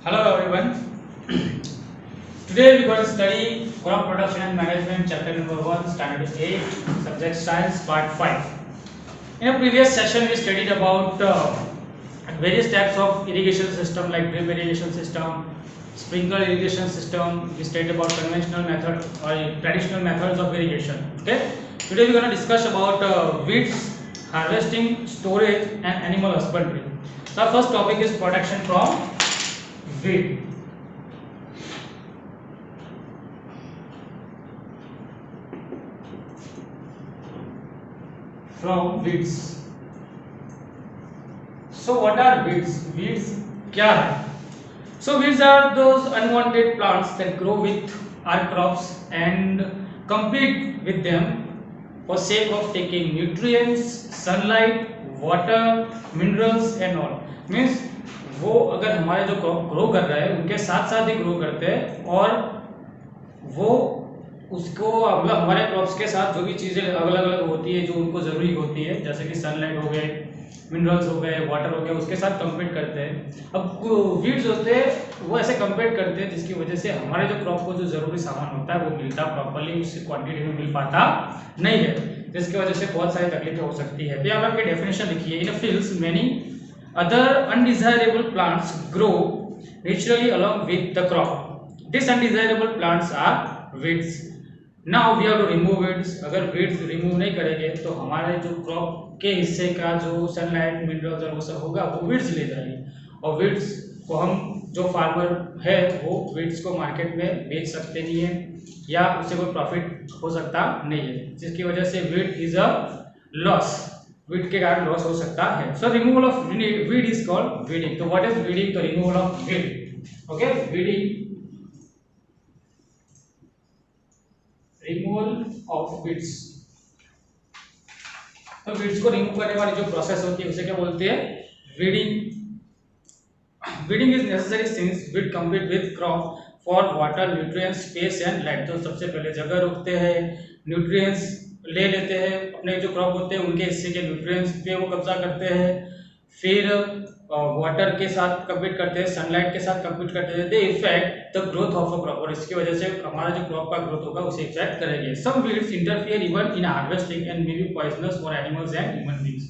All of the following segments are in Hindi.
Hello everyone. Today we are going to study crop production and management chapter number 1 standard 8 subject science part 5. In a previous session we studied about various types of irrigation system like drip irrigation system, sprinkler irrigation system. We studied about conventional method or traditional methods of irrigation. Okay. Today we are going to discuss about weeds, harvesting, storage and animal husbandry. So our first topic is protection from weed. From weeds. So what are weeds? Weeds क्या है? So weeds are those unwanted plants that grow with our crops and compete with them for sake of taking nutrients, sunlight, water, minerals and all. Means वो अगर हमारे जो क्रॉप ग्रो कर रहा है उनके साथ साथ ही ग्रो करते हैं और वो उसको मतलब हमारे क्रॉप्स के साथ जो भी चीज़ें अलग अलग होती है जो उनको ज़रूरी होती है जैसे कि सनलाइट हो गए, मिनरल्स हो गए, वाटर हो गया, उसके साथ कंपीट करते हैं। अब वीड्स होते हैं वो ऐसे कंपीट करते हैं जिसकी वजह से हमारे जो क्रॉप को जो ज़रूरी सामान होता है वो मिलता प्रॉपरली उस क्वांटिटी में मिल पाता नहीं है, जिसकी वजह से बहुत सारी तकलीफें हो सकती है। तो यहाँ पर आपकी डेफिनेशन लिखी है, in fields many other undesirable plants grow naturally along with the crop. This undesirable plants are weeds. Now we have to remove weeds. अगर वीड्स रिमूव नहीं करेंगे तो हमारे जो क्रॉप के हिस्से का जो सनलाइट, मिनरल्स और वो सब होगा वो वीड्स ले जाएंगे और वीड्स को हम जो फार्मर है वो वीड्स को मार्केट में बेच सकते नहीं है या उससे कोई प्रॉफिट हो सकता नहीं है, जिसकी वजह से weed is a loss. Weed के कारण लॉस हो सकता है। सो removal of weed is called weeding. तो व्हाट इज वीडिंग? तो removal of weed. Okay, weeding, removal of weeds. तो वीड्स को रिमूव करने वाली जो प्रोसेस होती है उसे क्या बोलते हैं? Weeding. Weeding is necessary since weed compete with crop for water, nutrients, space and light. तो सबसे पहले जगह रोकते हैं, न्यूट्रिएंट्स ले लेते हैं, अपने जो क्रॉप होते हैं उनके हिस्से के न्यूट्रिएंट्स पे वो कब्जा करते हैं, फिर वाटर के साथ कम्पीट करते हैं, सनलाइट के साथ कम्पीट करते हैं। They effect the growth of a crop और इसकी वजह से हमारा जो क्रॉप का ग्रोथ होगा उसे इफेक्ट करेंगे। Some weeds interfere even in harvesting and may be poisonous for animals and human beings.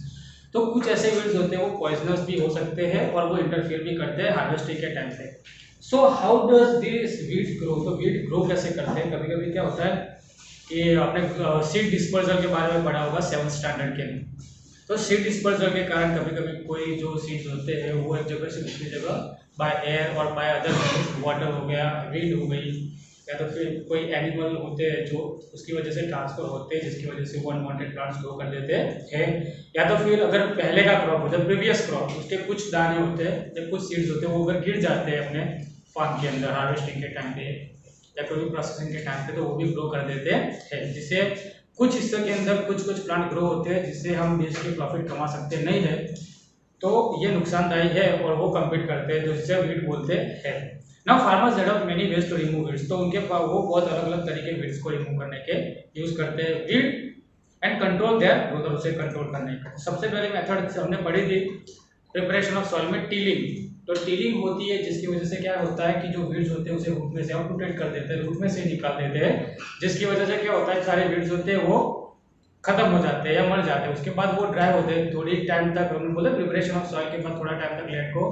तो कुछ ऐसे वीड्स होते हैं वो पॉइजनस भी हो सकते हैं और वो इंटरफियर भी करते हैं हार्वेस्टिंग के टाइम पे। So how does this weeds grow? तो वीड ग्रो कैसे करते हैं? कभी कभी क्या होता है कि आपने सीड डिस्पर्सल के बारे में पढ़ा होगा 7th स्टैंडर्ड के लिए। तो सीड डिस्पर्सल के कारण कभी कभी कोई जो सीड्स होते हैं वो एक जगह से दूसरी जगह बाय एयर और बाय अदर वाटर हो गया, विंड हो गई, या तो फिर कोई एनिमल होते हैं जो उसकी वजह से ट्रांसफर होते हैं जिसकी वजह से वो अनवांटेड प्लांट्स ग्रो कर देते हैं, या तो फिर अगर पहले का क्रॉप होता है, प्रीवियस क्रॉप, उसके कुछ दाने होते हैं या कुछ सीड्स होते हैं वो अगर गिर जाते हैं अपने फार्म के अंदर हार्वेस्टिंग के टाइम पे या कोई भी प्रोसेसिंग के टाइम पे तो वो भी ग्रो कर देते हैं, जिससे कुछ हिस्सों के अंदर कुछ कुछ प्लांट ग्रो होते हैं जिससे हम बेच के प्रॉफिट कमा सकते नहीं है, तो ये नुकसानदायी है और वो कम्पीट करते हैं, जिससे वीड बोलते हैं। Now farmers develop many ways to remove weeds. तो उनके पास वो बहुत अलग अलग तरीके वीड्स को रिमूव करने के यूज करते हैं, weed and control their growth, और उसे कंट्रोल करने का। सबसे पहले मेथड हमने पढ़ी थी प्रिपरेशन ऑफ सॉइल में टीलिंग। तो टीलिंग होती है जिसकी वजह से क्या होता है कि जो वीड्स होते हैं उसे रूट में से आउटपुटेड कर देते हैं, रूट में से निकाल देते हैं, जिसकी वजह से क्या होता है सारे वीड्स होते हैं वो खत्म हो जाते हैं या मर जाते हैं। उसके बाद वो ड्राई होते हैं थोड़ी टाइम तक, हम बोले प्रिपरेशन ऑफ सॉइल के बाद थोड़ा टाइम तक लैंड को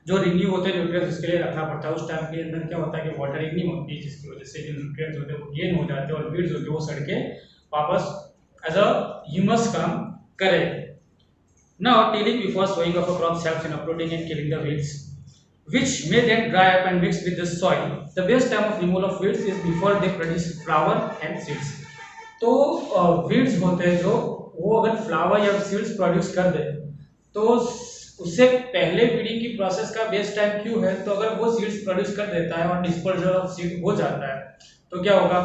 जो रिन्यू होते हैं न्यूट्रिएंट्स उसके लिए रखना पड़ता है। उस टाइम के अंदर क्या होता है कि वाटरिंग नहीं होती जिसकी वजह से जो न्यूट्रिएंट्स होते हैं वो गेन हो जाते हैं और वीड्स होते हैं वो सड़ के वापस एज अ ह्यूमस काम करे। Now tilling before sowing of a crop helps in uprooting and killing the weeds, which may then dry up and mix with the soil. The best time of removal of weeds is before they produce flower and seeds. तो weeds होते हैं जो वो अगर फ्लावर या सीड्स प्रोड्यूस कर दे तो उससे पहले वीडिंग की प्रोसेस का बेस्ट टाइम क्यों है? तो अगर वो सीड्स प्रोड्यूस कर देता है और डिस्पर्जल ऑफ सीड हो जाता है तो क्या होगा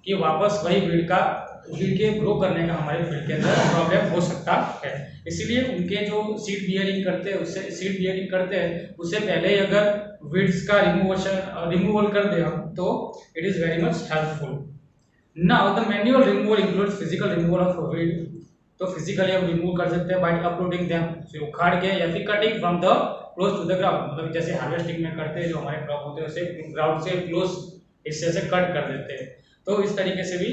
कि वापस वही वीड के ग्रो करने का हमारे फील्ड के अंदर प्रॉब्लम हो सकता है। इसीलिए उनके जो सीड बियरिंग करते हैं उससे पहले अगर वीड्स का रिमूवल कर दे हम तो it is very much helpful. Now the manual removal includes physical removal of weed तो फिजिकली हम रिमूव कर सकते हैं बाय अपरूटिंग देम, फिर उखाड़ के या फिर cutting from the close to the ground, मतलब जैसे हार्वेस्टिंग में करते हैं जो हमारे क्रॉप होते हैं उसे ग्राउंड से क्लोज हिस्से से कट कर देते हैं। तो इस तरीके से भी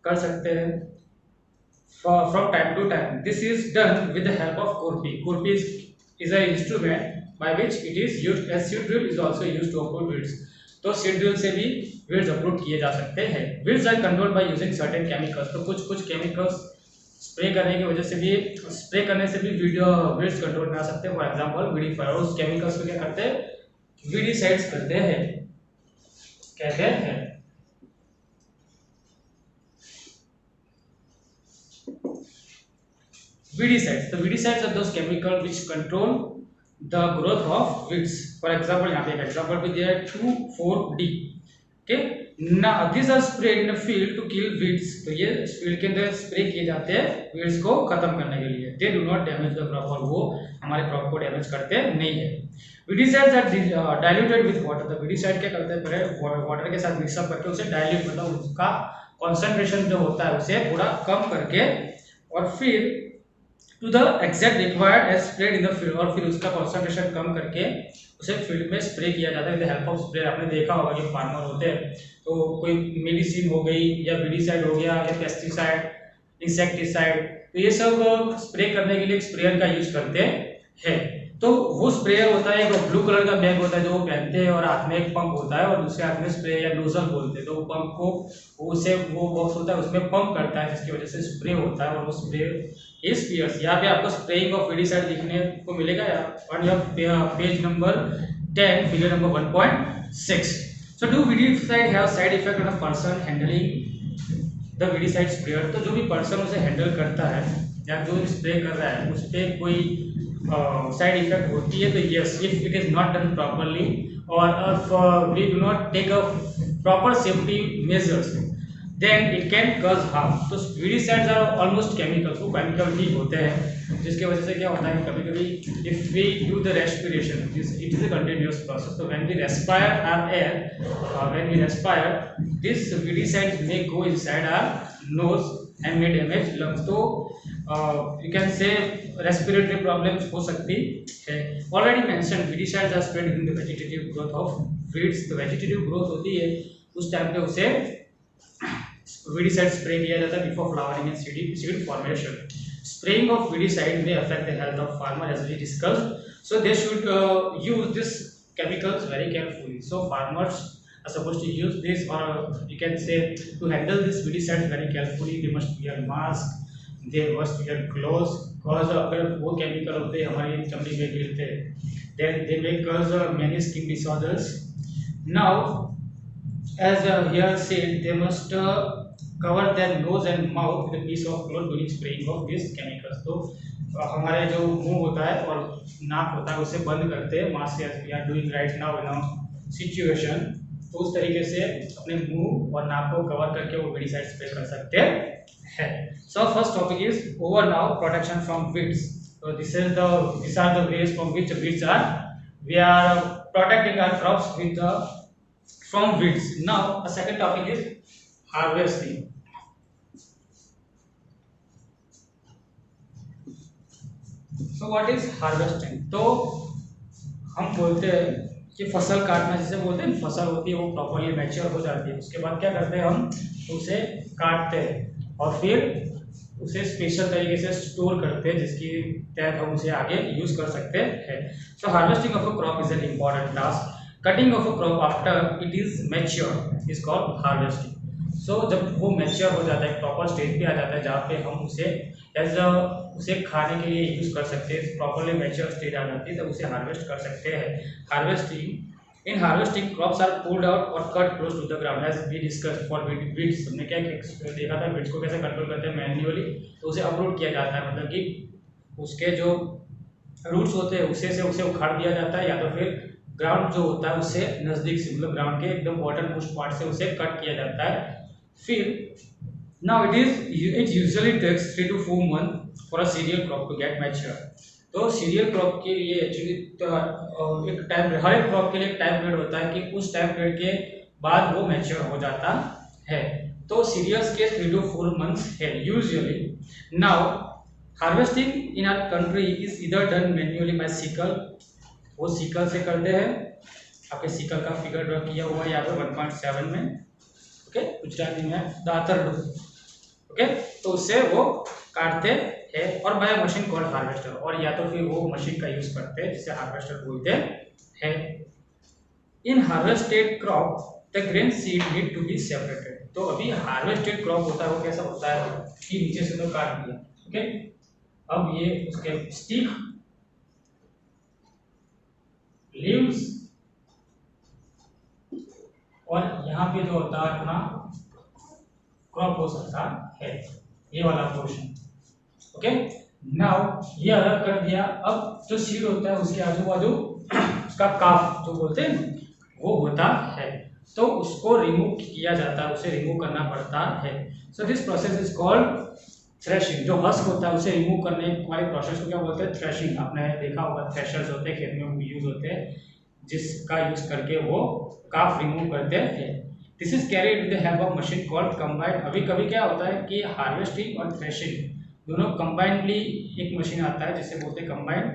कर सकते हैं from time to time. This is done with the help of kurpi. Kurpi is an instrument by which it is used as seed drill is also used to uproot weeds. तो सीड ड्रिल से भी weeds uproot किए जा सकते हैं। Weeds are controlled by using certain chemicals. तो कुछ केमिकल्स स्प्रे करने की वजह से भी स्प्रे करने से भी weeds कंट्रोल में आ सकते हैं। फॉर एग्जांपल वीडिफायर, उस केमिकल्स को क्या करते हैं, वीडिसाइड्स करते हैं, कहते हैं। Weedicides. The weedicides are those chemicals which control the growth of weeds. For example, यहाँ पे एक example भी दिया है 2,4-D. Okay. Now these are sprayed in a field to kill weeds. तो ये field के अंदर स्प्रे किए जाते हैं weeds को खत्म करने के लिए. They do not damage the crop, और वो हमारे crop को damage करते नहीं है. Weedicides are diluted with water. तो weedicide क्या करते हैं, पहले water के साथ mix up करके उसे dilute, मतलब उसका concentration जो होता है उसे थोड़ा कम करके और फिर to the exact required as spread in the field, और फिर उसका कॉन्सेंट्रेशन कम करके उसे फील्ड में स्प्रे किया जाता है विद हेल्प ऑफ स्प्रे। आपने देखा होगा कि फार्मर होते हैं तो कोई मेडिसिन हो गई या वीडिसाइड हो गया या पेस्टिसाइड, इंसेक्टिसाइड, तो ये सब स्प्रे करने के लिए स्प्रेयर का यूज करते हैं। तो वो स्प्रेयर होता है, एक ब्लू कलर का बैग होता है जो वो पहनते हैं और हाथ में एक पंप होता है और दूसरे हाथ में स्प्रे या नोजल बोलते हैं। तो वो पंप को उसे वो बॉक्स होता है उसमें पंप करता है जिसकी वजह से स्प्रे होता है और वो स्प्रे इस पियर्स। यहाँ पे आपको स्प्रेइंग ऑफ वीडिसाइड दिखने को मिलेगा और यह page number 10 figure number 1.6। So do weedicide have side effect on a person handling the weedicide sprayer. तो जो भी पर्सन उसे हैंडल करता है या जो स्प्रे कर रहा है उस पर कोई साइड इफेक्ट होती है तो yes, if it is not done properly और we do not take a proper safety measures then it can cause harm. तो वीडिसाइड्स आर ऑलमोस्ट केमिकल्स, वो केमिकल ही होते हैं जिसकी वजह से क्या होता है कभी कभी if we do the respiration it is a continuous process. तो when we respire our air, when we respire this weedicides may go inside our nose and may damage lungs. तो you can say respiratory problems हो सकती है। Already mentioned weedicides are spread in the vegetative growth of weeds। तो vegetative growth होती है उस टाइम पे उसे weedicide spray किया जाता है before flowering and seed formation। Spraying of weedicide may affect the health of farmer as we discussed, so they should use this chemicals very carefully। So farmers are supposed to use this, or you can say to handle this weedicide very carefully they must wear mask, they must wear gloves, cause अगर वो केमिकल होते हैं हमारी चमड़ी में गिरते हैं then they may cause many skin disorders। Now as here said they must cover their nose and mouth with a piece of cloth during spraying of these chemicals। तो हमारे जो मुंह होता है और नाक होता है उसे बंद करते हैं mask we are doing right now in a situation. तो उस तरीके से अपने मुंह और नाक को कवर करके वो वीडिसाइड स्प्रे कर सकते हैं। So first topic is over now protection from weeds। So these are the ways from which weeds we are protecting our crops with from weeds। Now the second topic is harvesting। So what is harvesting? तो हम बोलते हैं कि फसल काटना, जिसे बोलते हैं फसल होती है वो प्रॉपर्ली मैच्योर हो जाती है, उसके बाद क्या करते हैं हम उसे काटते हैं और फिर उसे स्पेशल तरीके से स्टोर करते हैं जिसकी तहत हम उसे आगे यूज कर सकते हैं। So harvesting of a crop is an important task. Cutting of a crop after it is mature is called harvesting. So जब वो मैच्योर हो जाता है, प्रॉपर स्टेज पे आ जाता है जहाँ पे हम उसे उसे खाने के लिए यूज कर सकते हैं, प्रॉपरली मैच्योर स्टेज आ जाती है तब उसे हार्वेस्ट कर सकते हैं। Harvesting in harvesting crops are pulled out और cut close to the ground as we discussed for weeds. हमने क्या देखा था वीड्स को कैसे कंट्रोल करते हैं मैन्युअली। तो उसे अपरूट किया जाता है, मतलब कि उसके जो रूट्स होते हैं उसे उखाड़ दिया जाता है या तो फिर ग्राउंड जो होता है उससे नजदीक से, मतलब ग्राउंड के एकदम बॉटम मोस्ट पार्ट से उसे कट किया जाता है। फिर now it usually takes 3 to 4 months for a cereal crop to get mature। तो सीरियल क्रॉप के लिए एक्चुअली एक टाइम, हर एक क्रॉप के लिए एक टाइम पीरियड होता है कि उस टाइम पीरियड के बाद वो मैच्योर हो जाता है। तो सीरियल्स के 3 to 4 months है usually. Now harvesting in our country is इधर डन मैन्युअली बाय सिकल, वो सिकल से करते हैं. आपके सिकल का फिगर ड्रॉ किया हुआ है यहाँ पे 1.7 में. ओके, गुजराती में दातर. ओके, तो उससे वो काटते हैं और बाय मशीन कॉल्ड हार्वेस्टर, और या तो फिर वो मशीन का यूज करते हैं जिसे हार्वेस्टर बोलते हैं. In harvested crop the grain seed need to be separated. तो अभी हार्वेस्टेड क्रॉप होता है वो कैसा होता है कि नीचे से तो काट दिया. ओके, अब ये उसके स्टिक, लीव्स और यहाँ पे जो होता है अपना क्रॉप हो सकता है, ये वाला पोर्शन. ओके, नाउ ये अलग कर दिया. अब जो सीड होता है उसके आजू बाजू उसका काफ जो बोलते हैं वो होता है, तो उसको रिमूव किया जाता है, उसे रिमूव करना पड़ता है. So this process is called threshing. जो हस्क होता है उसे रिमूव करने वाले प्रोसेस को क्या बोलते हैं? थ्रेशिंग. आपने देखा होगा थ्रेशर्स होते हैं खेत में यूज होते हैं, जिसका यूज करके वो काफ रिमूव करते हैं. This is carried with the help of machine called combined. अभी कभी क्या होता है कि हार्वेस्टिंग और थ्रेशिंग दोनों कंबाइंडली एक मशीन आता है जिसे बोलते हैं combined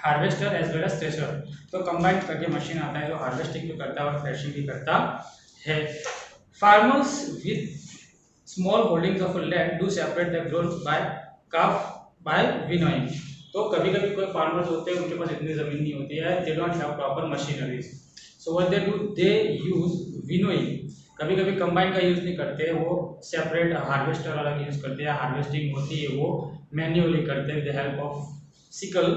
harvester as well as thresher. तो कंबाइन करके मशीन आता है जो हार्वेस्टिंग भी करता है और थ्रेशिंग भी करता है. Farmers with small holdings of land do separate the growth by chaff by winnowing. तो कभी कभी कोई फार्मर्स होते हैं उनके पास इतनी जमीन नहीं होती है, they don't have proper machineries, so what they do, they use winnowing. कभी कभी कंबाइन का यूज नहीं करते, वो सेपरेट हार्वेस्टर अलग यूज करते हैं. हार्वेस्टिंग होती है वो मैन्युअली करते हैं with the help of sickle,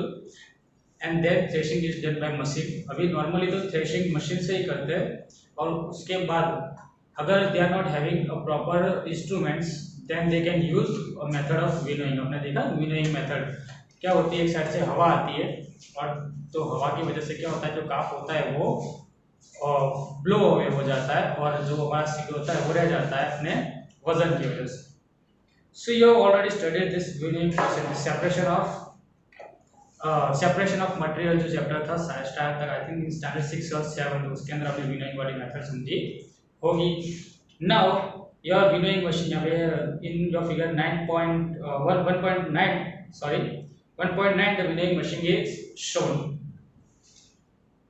and then threshing is done by machine. अभी नॉर्मली तो थ्रेशिंग मशीन से ही करते हैं, और उसके बाद अगर they are not having a proper instruments then they can use a method of winnowing. आपने देखा विनोइंग मेथड क्या होती है? एक साइड से हवा आती है और तो हवा की वजह से क्या होता है, जो काफ होता है वो ब्लो अवे हो जाता है और जो हमारा सीड होता है वो रह जाता है अपने वजन की वजह से. So you already studied this winnowing process, separation of material जो चैप्टर था स्टार्ट तक, आई थिंक स्टैंडर्ड 6 और 7, उसके अंदर आपने विनोइंग वाली मेथड समझी होगी. नाउ योर विनोइंग मशीन यहाँ पे in your figure 1.9 the winnowing machine is shown.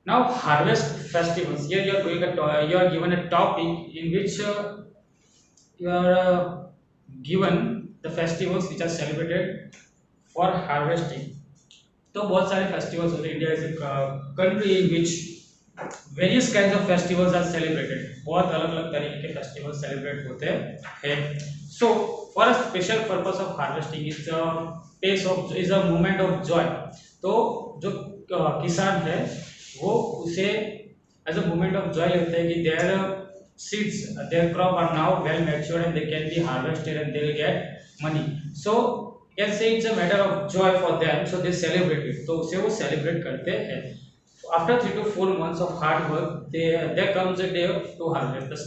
Now harvest festivals. Here you are given a topic in which you are given the festivals which are celebrated for harvesting. तो बहुत सारे फेस्टिवल्स होते हैं. India is a country in which various kinds of festivals are celebrated. बहुत अलग अलग तरीके के फेस्टिवल्स सेलिब्रेट होते हैं. So for a special purpose of harvesting is a moment of joy. तो जो किसान है वो उसे as a moment of joy लेते हैं कि their seeds, their crop are now well matured and they can be harvested and they will get money. So can say it's a matter of joy for them, so they celebrate it. तो उसे वो celebrate करते हैं. After 3 to 4 months of hard work, there comes a day to harvest. The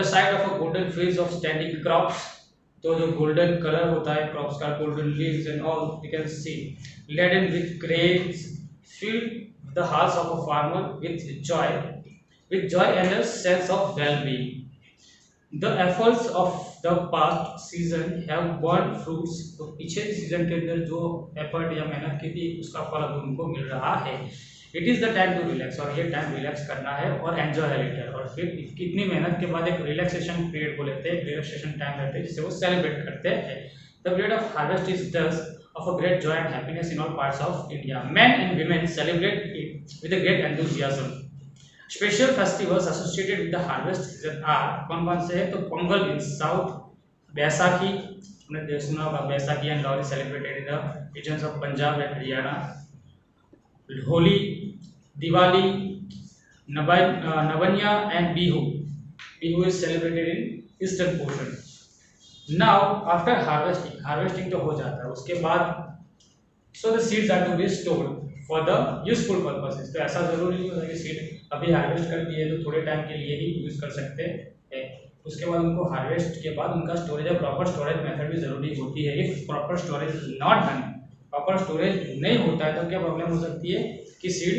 sight of a golden fields of standing crops. तो जो golden color होता है crops का, golden leaves and all you can see, laden with grains, filled the hearts of a farmer with joy and a sense of well-being. The efforts of the past season have borne fruits. तो पिछले सीजन के अंदर जो एफर्ट या मेहनत की थी उसका फल अब उनको मिल रहा है. It is the time to relax, और ये टाइम रिलैक्स करना है और एंजॉय है लेटर. और फिर कितनी मेहनत के बाद एक रिलैक्सेशन पीरियड को लेते हैं, रिलैक्सेशन टाइम रहते हैं जिसे वो सेलिब्रेट करते हैं. The period of harvest is thus of a great joy and happiness in all parts of India. Men and women celebrate it with a great enthusiasm. Special festivals associated with the harvest season are, कौन कौन से हैं? तो पोंगल इन साउथ, बैसाखी हमने सुना होगा, Baisakhi and Lohri celebrated in the regions of Punjab and Haryana. Holi, Diwali, नवन्या and Bihu is celebrated in eastern portion. Now after harvesting तो हो जाता है, उसके बाद so the seeds are to be stored for the useful purposes. तो ऐसा जरूरी नहीं होता कि सीड अभी हार्वेस्ट कर दिए तो थोड़े टाइम के लिए ही यूज कर सकते हैं. उसके बाद उनको हार्वेस्ट के बाद उनका स्टोरेज या प्रॉपर स्टोरेज मेथड भी जरूरी होती है. If proper storage is not done, proper storage नहीं होता है तो क्या प्रॉब्लम हो सकती है कि सीड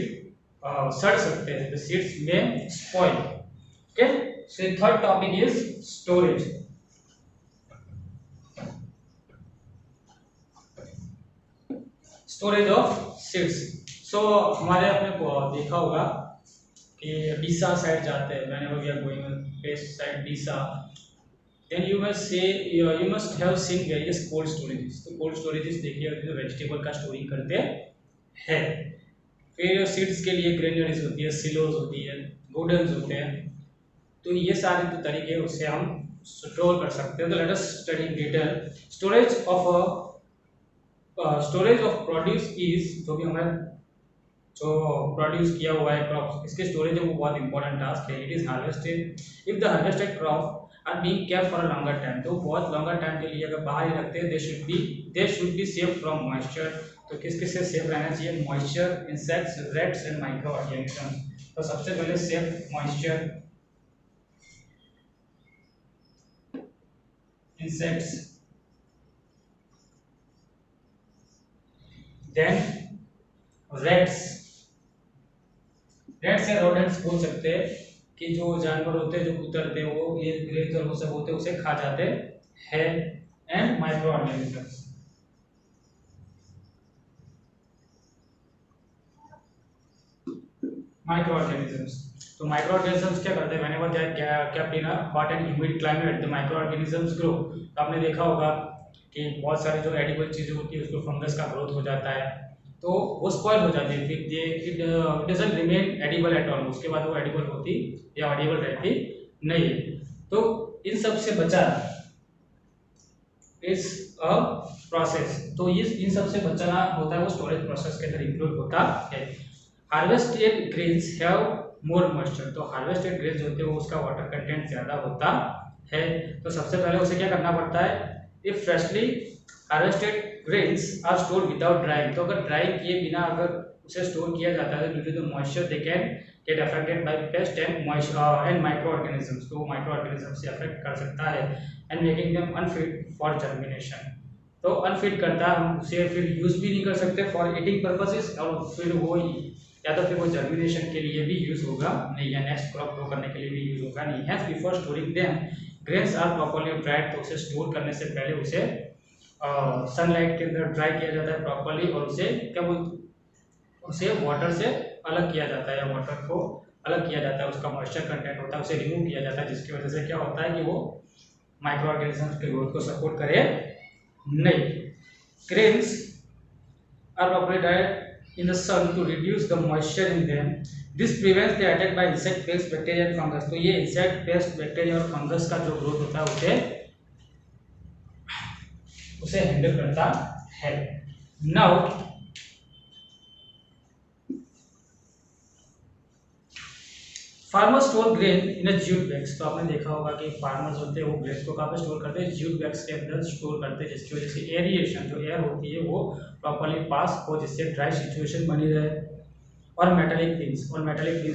सड़ सकते हैं. The seeds may spoil. Okay, So the third topic is storage. Storage of seeds. So हमारे आपने देखा होगा कि डीसा साइड जाते हैं, whenever we are going west side Deesa, then you must say you must have seen various cold storages. तो कोल्ड स्टोरेजेस देखिए जो वेजिटेबल का स्टोरिंग करते हैं. फिर सीड्स के लिए ग्रेन्यूल्स होती है, सिलोज होती है, गोडल्स होते हैं. तो ये सारे जो तरीके हैं उससे हम स्टोर कर सकते हैं. तो let us study in detail. Storage of produce is, जो भी हमारे जो प्रोड्यूस किया हुआ है क्रॉप, इसके स्टोरेज है वो बहुत इंपॉर्टेंट टास्क है. It is harvested. If the harvested crop are being kept for a longer time, तो बहुत लॉन्गर टाइम के लिए अगर बाहर ही रखते हैं, they should be safe from moisture. तो किस किस से सेफ रहना चाहिए? Moisture, insects, rates and microorganisms. तो सबसे पहले safe moisture, insects, then rats. rats या rodents बोल सकते हैं कि जो जानवर होते हैं जो कुतरते हैं, वो ये ग्रेन्स और वो सब होते हैं उसे खा जाते हैं. And microorganisms. Microorganisms, तो माइक्रो ऑर्गेनिजम्स क्या करते हैं? Whenever they are kept in a hot and humid climate, the microorganisms grow. तो आपने देखा होगा कि बहुत सारे जो एडिबल चीजें होती है उसको फंगस का ग्रोथ हो जाता है, तो वो स्पॉइल हो जाती है. फिर it doesn't remain edible at all. उसके बाद वो एडिबल होती या एडिबल रहती नहीं है. तो इन सब से बचा इज अ प्रोसेस. तो ये इन सब से बचाना होता है, वो स्टोरेज प्रोसेस के अंदर इंक्लूड होता है. Harvested grains have more moisture. तो हार्वेस्टेड ग्रेन्स होते हैं वो उसका वाटर कंटेंट ज्यादा होता है. तो सबसे पहले उसे क्या करना पड़ता है? If freshly harvested grains are stored without drying, तो अगर ड्राई किए बिना अगर उसे स्टोर किया जाता है, due to the moisture they can get affected by pest and microorganisms. तो माइक्रो ऑर्गेनिजम्स से अफेक्ट कर सकता है and making them unfit for germination. तो अनफिट करता है, हम उसे फिर यूज भी नहीं कर सकते फॉर ईटिंग पर्पसेस, और फिर वो या तो फिर वो जर्मिनेशन के लिए भी यूज होगा नहीं, या नेक्स्ट क्रॉप ग्रो करने के लिए भी यूज होगा नहीं. Hence before storing them grains are properly dried. तो उसे स्टोर करने से पहले उसे सनलाइट के अंदर ड्राई किया जाता है प्रॉपर्ली, और उसे क्या बोलते, उसे वाटर से अलग किया जाता है, या वाटर को अलग किया जाता है, उसका मॉइस्चर कंटेंट होता है उसे रिमूव किया जाता है, जिसकी वजह से क्या होता है कि वो माइक्रो ऑर्गेनिजम्स के ग्रोथ को सपोर्ट करे नहीं. Grains are properly dried in the sun to reduce the moisture in them. This prevents the attack by insect, pests, bacteria and fungus. तो ये insect, pest, bacteria और fungus का जो ग्रोथ होता है उसे हैंडल करता है. Now farmers store grain in a jute bags. तो आपने देखा होगा कि फार्मर्स होते हैं वो ग्रेन्स को कहाँ पे स्टोर करते हैं? ज्यूट बैग्स के अंदर स्टोर करते हैं, जिसकी वजह से एरिएशन, जो एयर होती है वो प्रॉपर्ली पास हो, जिससे ड्राई सिचुएशन बनी रहे. और मेटालिक थिंग्स,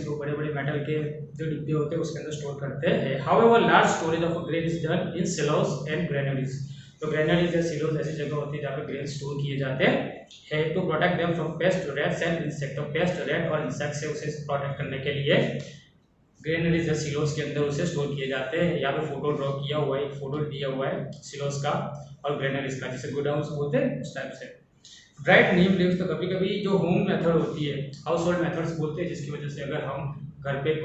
वो बड़े बड़े मेटल के जो डिब्बे होते हैं उसके अंदर स्टोर करते हैं. However large storage of grain is done in silos and granules. तो ग्रेन्यूल्स या सिलोज ऐसी जगह होती है जहाँ पे ग्रेन स्टोर किए जाते हैं to protect them from pest, rats and insect. तो पेस्ट, रेट और इंसेक्ट से उसे प्रोटेक्ट करने के लिए ग्रेनरीज या सिलोस के अंदर उसे स्टोर किए जाते हैं. यहाँ पे फोटो ड्रॉ किया हुआ है, एक फोटो दिया हुआ है सिलोस का और ग्रेनरीज का, जिसे गोडाउन्स बोलते हैं उस टाइप से. ड्राइड नीम लीव्स, तो कभी कभी जो होम मेथड होती है, हाउस होल्ड मेथड्स बोलते हैं, जिसकी वजह से अगर हम घर पे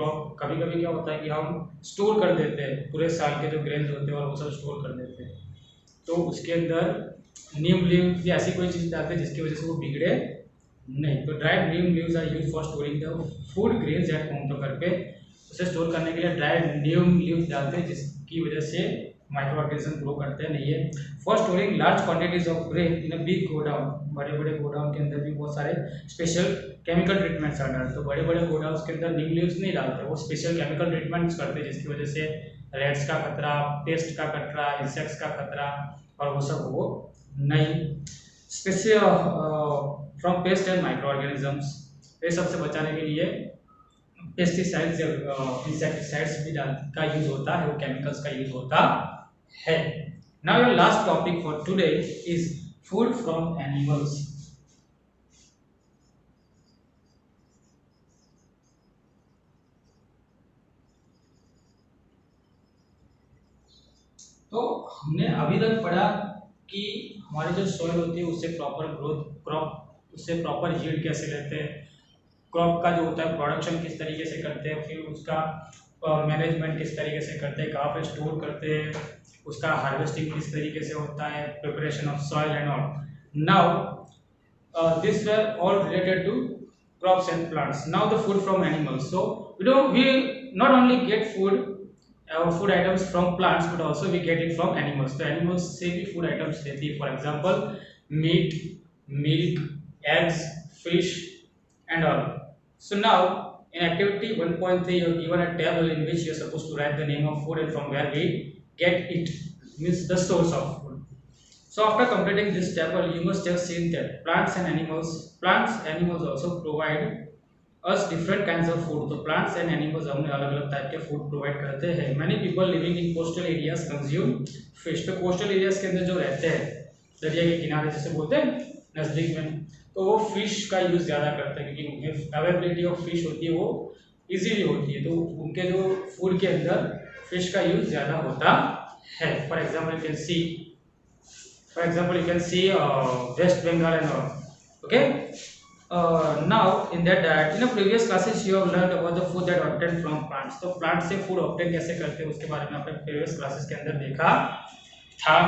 कभी कभी क्या होता है कि हम स्टोर कर देते हैं पूरे साल के जो ग्रेन्स होते हैं और वो सब स्टोर कर देते हैं, तो उसके अंदर नीम लीव या ऐसी कोई चीज़ डालते हैं जिसकी वजह से वो बिगड़े नहीं. तो dried neem leaves are use for storing the food grains at home. तो घर पे उसे स्टोर करने के लिए ड्राइड नीम लीव्स डालते हैं, जिसकी वजह से माइक्रो ऑर्गेनिज्म ग्रो करते हैं नहीं है. For storing large quantities of grain in a big godown. बड़े बड़े गोडाउन के अंदर भी बहुत सारे special chemical treatments are done. तो बड़े बड़े गोडाउन के अंदर नीम लीव्स नहीं डालते, वो स्पेशल केमिकल ट्रीटमेंट्स करते हैं, जिसकी वजह से रेट्स का खतरा, पेस्ट का खतरा, इंसेक्ट्स का खतरा और वो सब वो नहीं. Special from paste and micro organisms, ये सबसे बचाने के लिए पेस्टिसाइड्स या इंसेक्टिसाइड्स भी का यूज होता है, वो केमिकल्स का यूज होता है. Now your last topic for today is food from animals. तो हमने अभी तक पढ़ा कि हमारी जो सॉइल होती है उससे प्रॉपर ग्रोथ क्रॉप उससे प्रॉपर यील्ड कैसे लेते हैं, क्रॉप का जो होता है प्रोडक्शन किस तरीके से करते हैं, फिर उसका मैनेजमेंट किस तरीके से करते हैं, कहाँ पे स्टोर करते हैं, उसका हार्वेस्टिंग किस तरीके से होता है, preparation of soil and all. Now this were all related to crops and plants. Now the food from animals. So we not only get food items from plants, but also we get it from animals. So animals से भी food items लेती है. For example, meat, milk, eggs, fish, and all. So now in activity 1.3 you are given a table in which you are supposed to write the name of food and from where we get it, means the source of food. So after completing this table, you must have seen that plants animals also provide us different kinds of food. तो plants and animals हमने अलग अलग टाइप के फूड प्रोवाइड करते हैं. Many people living in coastal areas consume fish. तो coastal areas के अंदर जो रहते हैं, दरिया के किनारे जिसे बोलते हैं नजदीक में, तो वो फिश का यूज ज़्यादा करते हैं क्योंकि उन्हें अवेलेबिलिटी ऑफ फिश होती है, वो इजीली होती है, तो उनके जो फूड के अंदर फिश का यूज ज़्यादा होता है. For example you can see West Bengal and all. Okay. Now in that diet, in the previous classes you have learned about the food that are obtained from plants. तो प्लांट से फूड ऑब्टेन कैसे करते हैं उसके बारे में आपने प्रीवियस क्लासेस के अंदर देखा था.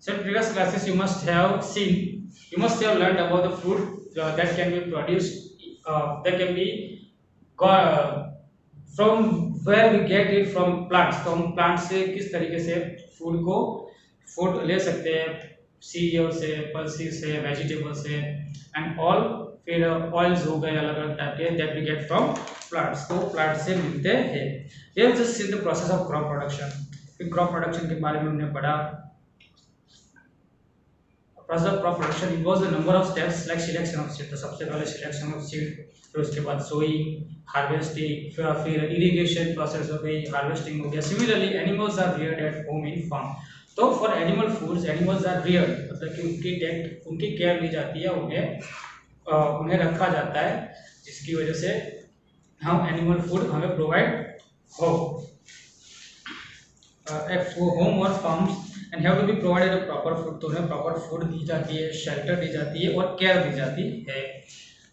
So in previous classes you must have learned about the food that can be produced, that can be from where we get it from plants. तो हम प्लांट से किस तरीके से फूड ले सकते हैं, सीरियल से, पल्सेस से, वेजिटेबल से एंड ऑल. फिर ऑयल्स हो गए अलग अलग टाइप के that we get from plants, तो प्लांट से मिलते हैं. We have just seen the process of crop production. फिर क्रॉप प्रोडक्शन के बारे में हमने पढ़ा. Process of crop production involves the number of steps like selection of seed. तो सबसे पहले सिलेक्शन ऑफ सीड, फिर उसके बाद सोइंग, हार्वेस्टिंग, फिर इरिगेशन प्रोसेस हो गई, हार्वेस्टिंग हो गया. Similarly animals are reared at home in farm. तो for animal foods animals are reared, मतलब कि उनकी केयर ली जाती है, उन्हें रखा जाता है, जिसकी वजह से हम एनिमल फूड हमें प्रोवाइड हो एट होम और farms and have to be provided a proper food. तो उन्हें प्रॉपर फूड दी जाती है, शेल्टर दी जाती है और केयर दी जाती है.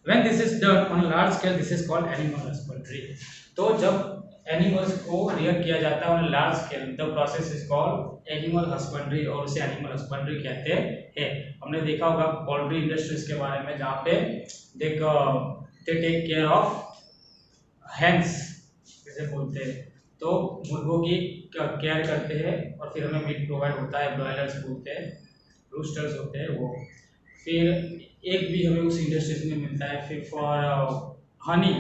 When this is done on large scale this is called animal husbandry. तो जब एनिमल्स को रियर किया जाता है on large scale, the process is called animal husbandry और उसे एनिमल हस्बेंड्री कहते हैं. हमने देखा होगा पोल्ट्री इंडस्ट्रीज के बारे में, जहाँ पे they take care of hens जैसे बोलते हैं, तो मुर्गों की केयर करते हैं और फिर हमें मीट प्रोवाइड होता है. ब्रॉयलर्स बोलते हैं, रूस्टर्स होते हैं वो. फिर एक भी हमें उस इंडस्ट्रीज में मिलता है. फिर for Honey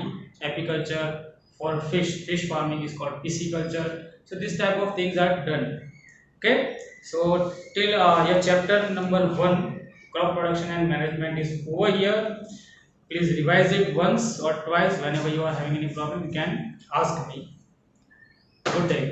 apiculture, for fish farming is called pisciculture. So this type of things are done. Okay, so till your chapter number 1 crop production and management is over here. Please revise it once or twice. Whenever you are having any problem you can ask me. Good day.